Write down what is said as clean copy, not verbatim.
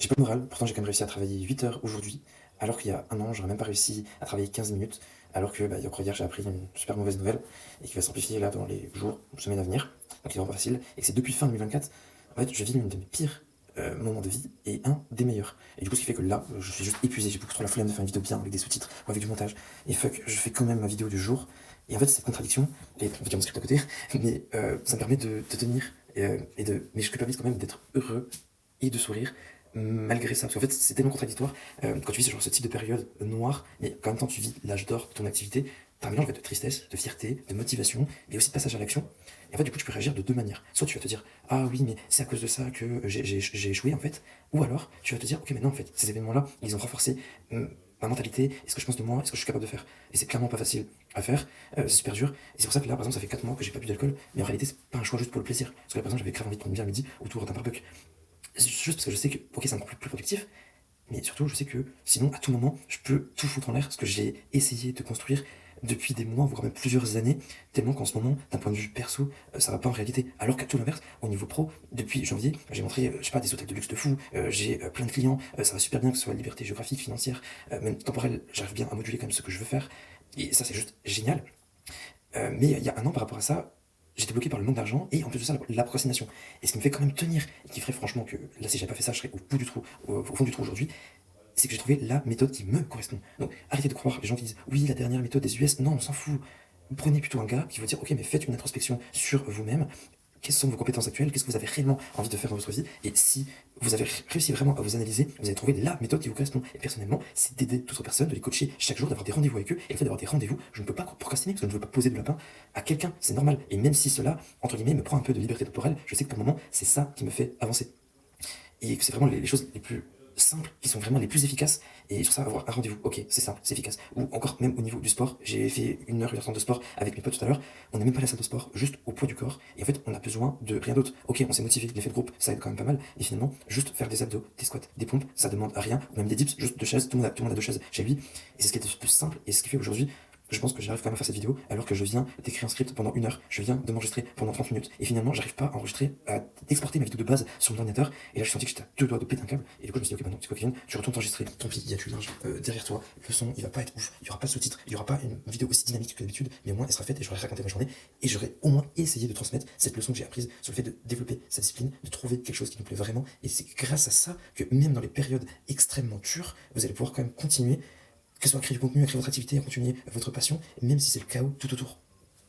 J'ai pas le moral, pourtant j'ai quand même réussi à travailler 8 heures aujourd'hui, alors qu'il y a un an, j'aurais même pas réussi à travailler 15 minutes, alors que il y a encore hier, j'ai appris une super mauvaise nouvelle, et qui va s'amplifier là dans les jours, semaines à venir, donc c'est vraiment pas facile, et que c'est depuis fin 2024, en fait, je vis une de mes pires moments de vie, et un des meilleurs. Et du coup, ce qui fait que là, je suis juste épuisé, j'ai beaucoup trop la flemme de faire une vidéo bien, avec des sous-titres, ou avec du montage, et fuck, je fais quand même ma vidéo du jour, et en fait, cette contradiction, et on va dire mon script à côté, mais ça me permet de tenir, mais je culpabilise quand même d'être heureux, et de sourire malgré ça. Parce qu'en fait, c'est tellement contradictoire. Quand tu vis ce type de période noire, mais en même temps, tu vis l'âge d'or de ton activité, t'as un mélange en fait, de tristesse, de fierté, de motivation, et aussi de passage à l'action. Et en fait, du coup, tu peux réagir de deux manières. Soit tu vas te dire, ah oui, mais c'est à cause de ça que j'ai échoué, en fait. Ou alors, tu vas te dire, ok, maintenant, en fait, ces événements-là, ils ont renforcé ma mentalité, et ce que je pense de moi, et ce que je suis capable de faire. Et c'est clairement pas facile à faire, c'est super dur. Et c'est pour ça que là, par exemple, ça fait 4 mois que j'ai pas bu d'alcool, mais en réalité, c'est pas un choix juste pour le plaisir. Parce que là, par exemple, j'avais grave envie de prendre une bière à midi autour d'un barbecue. Juste parce que je sais que, ok, ça me rend plus productif, mais surtout, je sais que sinon, à tout moment, je peux tout foutre en l'air, ce que j'ai essayé de construire depuis des mois, voire même plusieurs années, tellement qu'en ce moment, d'un point de vue perso, ça va pas en réalité. Alors qu'à tout l'inverse, au niveau pro, depuis janvier, j'ai montré, je sais pas, des hôtels de luxe de fou, j'ai plein de clients, ça va super bien, que ce soit liberté géographique, financière, même temporelle, j'arrive bien à moduler quand même ce que je veux faire, et ça, c'est juste génial. Mais il y a un an par rapport à ça, j'étais bloqué par le manque d'argent et en plus de ça, la procrastination. Et ce qui me fait quand même tenir, et qui ferait franchement que là, si j'avais pas fait ça, je serais au bout du trou, au fond du trou aujourd'hui, c'est que j'ai trouvé la méthode qui me correspond. Donc arrêtez de croire les gens qui disent oui, la dernière méthode des US, non, on s'en fout. Prenez plutôt un gars qui va dire ok, mais faites une introspection sur vous-même. Quelles sont vos compétences actuelles? Qu'est-ce que vous avez réellement envie de faire dans votre vie? Et si vous avez réussi vraiment à vous analyser, vous allez trouver la méthode qui vous correspond. Et personnellement, c'est d'aider d'autres personnes, de les coacher chaque jour, d'avoir des rendez-vous avec eux. Et le fait d'avoir des rendez-vous, je ne peux pas procrastiner parce que je ne veux pas poser de lapin à quelqu'un. C'est normal. Et même si cela, entre guillemets, me prend un peu de liberté temporelle, je sais que pour le moment, c'est ça qui me fait avancer. Et que c'est vraiment les choses les plus simples qui sont vraiment les plus efficaces. Et sur ça, avoir un rendez-vous, ok, c'est simple, c'est efficace. Ou encore, même au niveau du sport, j'ai fait 1 heure, 1 heure 30 de sport avec mes potes tout à l'heure. On n'est même pas à la salle de sport, juste au poids du corps. Et en fait, on a besoin de rien d'autre. Ok, on s'est motivé, l'effet de groupe, ça aide quand même pas mal. Et finalement, juste faire des abdos, des squats, des pompes, ça demande rien. Ou même des dips, juste 2 chaises, tout le monde a 2 chaises chez lui. Et c'est ce qui est le plus simple et ce qui fait aujourd'hui. Je pense que j'arrive quand même à faire cette vidéo alors que je viens d'écrire un script pendant 1 heure, je viens de m'enregistrer pendant 30 minutes et finalement j'arrive pas à enregistrer, à exporter ma vidéo de base sur mon ordinateur et là je senti que j'étais à 2 doigts de péter un câble et du coup je me suis dit ok, bah non, c'est quoi Kevin, tu retournes t'enregistrer, tant pis, il y a du linge derrière toi, le son il va pas être ouf, il y aura pas de sous-titres, il y aura pas une vidéo aussi dynamique que d'habitude, mais au moins elle sera faite et j'aurai raconté ma journée et j'aurai au moins essayé de transmettre cette leçon que j'ai apprise sur le fait de développer sa discipline, de trouver quelque chose qui nous plaît vraiment et c'est grâce à ça que même dans les périodes extrêmement dures, vous allez pouvoir quand même continuer, que ce soit à créer du contenu, à créer votre activité, à continuer votre passion, même si c'est le chaos tout autour.